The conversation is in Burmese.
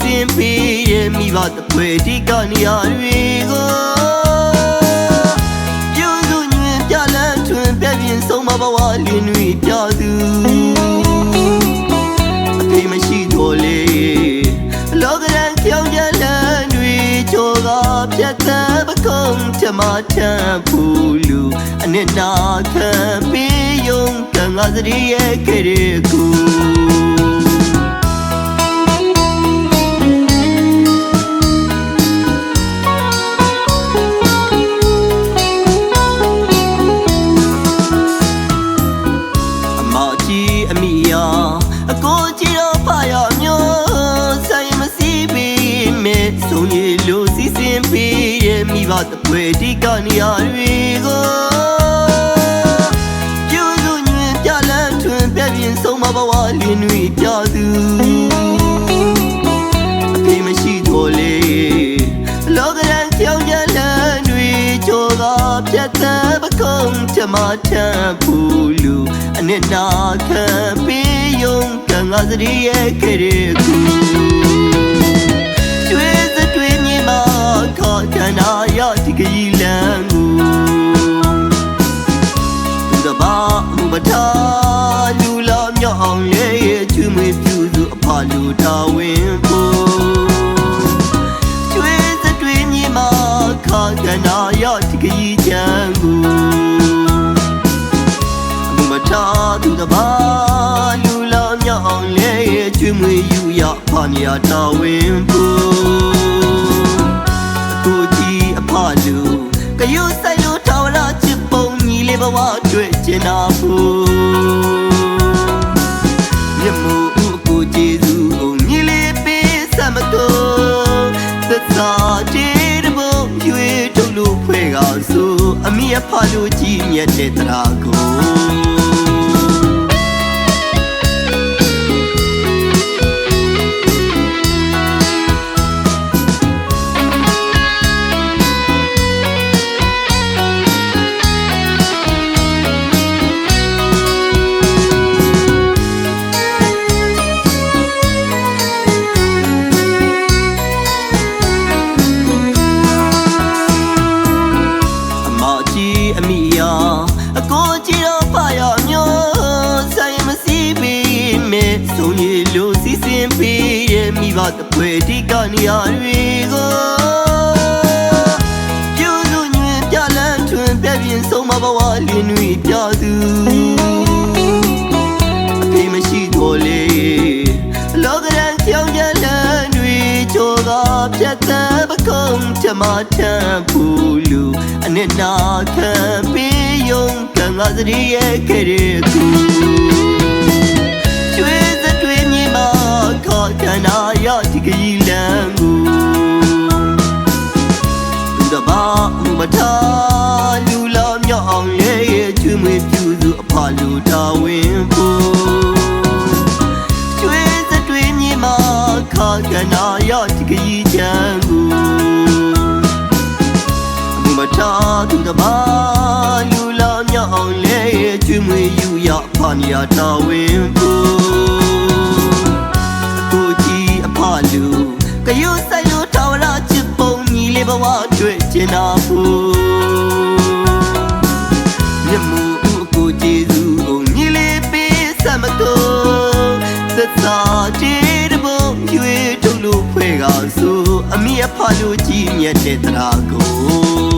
စဉ်ပေးရဲ့မိဘတပွဲဒီကနေရာတွေကိုပြုစုညွင်ပြလန်းထွင်ပြပြင်းဆုံးမဘဝလင်းတွေပြသူအဖေမရှိတော့လေလောကရန်ကြောင်ကြလန်းတွေချိုးကပြတ်တဲ့ပကုံးချမထမ်းဖို့လူအနစ်နာခံပေးယုံကငါစရီရဲ့ခေရကူအမိယာအကိုကြည့်တော့ဖရမျိုးဆိုင်မစီးပြီးမဲဆုံးရလို့စီစဉ်ပြီးရဲ့မိဘတပွဲဒီကနေရာတွေကိုပြုစုညွင်ပြလန်းထွင်ပြပြင်းဆုံးမဘဝလင်းတွေပြသူအဖေမရှိတော့လေလောကရန်ကြောင်ကြလန်းတွေချိုးကပြတ်တဲ့ပကုံးချမထမ်းဖို့လူအနစ်နာခံပေးယုံကငါစရီရဲ့ခေရကူကျွေးစတွေးမြေမှာခေါ်ခန္ဓာရဒီကကြီးလန်းကိုသူတပါမှုပထားလူလာမြောက်အောင်ရဲ့ချွေးမွေပြူစုအဖလူတော်ဝင်ဖို့ကျွေးစတွေးမြေမှာခေါ်ခန္ဓာရဒီကကြီးချမ်းကိုထားသူတပါလူလာမြောက်အောင်လဲချွေးမွေယူရဖာမြာတော်ဝင်ဖို့အကိုကြီးအဖလူကယူဆိုင်လို့ထော်လာချစ်ပုံညီလေးဘဝတွေ့ကျင်နာဖို့မြတ်မို့အကိုကျေးဇူးကိုညီလေးပေးစမကုန်သက်သာတဲ့ဘုံရွေထုတ်လို့ဖွဲ့ကဆိုအမိအဖလူကြီးမြတ်တဲ့တရားကိုအမိယာအကိုကြည့်တော့ဖရမျိုးဆိုင်မစီးပြီးမဲဆုံးရလို့စီစဉ်ပေးရဲ့မိဘတပွဲဒီကနေရာတွေကိုပြုစုညွင်ပြလန်းထွင်ပြပြင်းဆုံးမဘဝလင်းတွေပြသူအဖေမရှိတော့လေလောကရန်ကြောင်ကြလန်းတွေချိုးကပြတ်တဲ့ပကုံးချမထမ်းဖို့လူအနစ်နာခံပေးယုံကငါစရီရဲ့ခေရကူကျွေးစတွေးမြေမှာခေါ်ခန္ဓာရဒီကကြီးလန်းကိုသူတပါမထားလူလာမြောက်အောင်ရဲ့ချွေးမွေပြူစုအဖလူတော်ဝင်ဖို့ကျွေးစတွေးမြေမှာခေါ်ခန္ဓာရဒီကကြီးချမ်းကိုမထားသူတပါလူလာမြောက်အောင်လဲချွေးမွေယူရဖာမြာတော်ဝင်ဖို့အကိုကြီးအဖလူကယူဆိုင်လို့ထော်လာချစ်ပုံညီလေးဘဝတွေ့ကျင်နာဖို့မြတ်မှုအကိုကျေးဇူးကိုညီလေးပေးစမကုန်သက်သာတဲ့ဘုံရွေထုတ်လို့ဖွဲ့ကဆိုအမိအဖလူကြီးမြတ်တဲ့တရားကို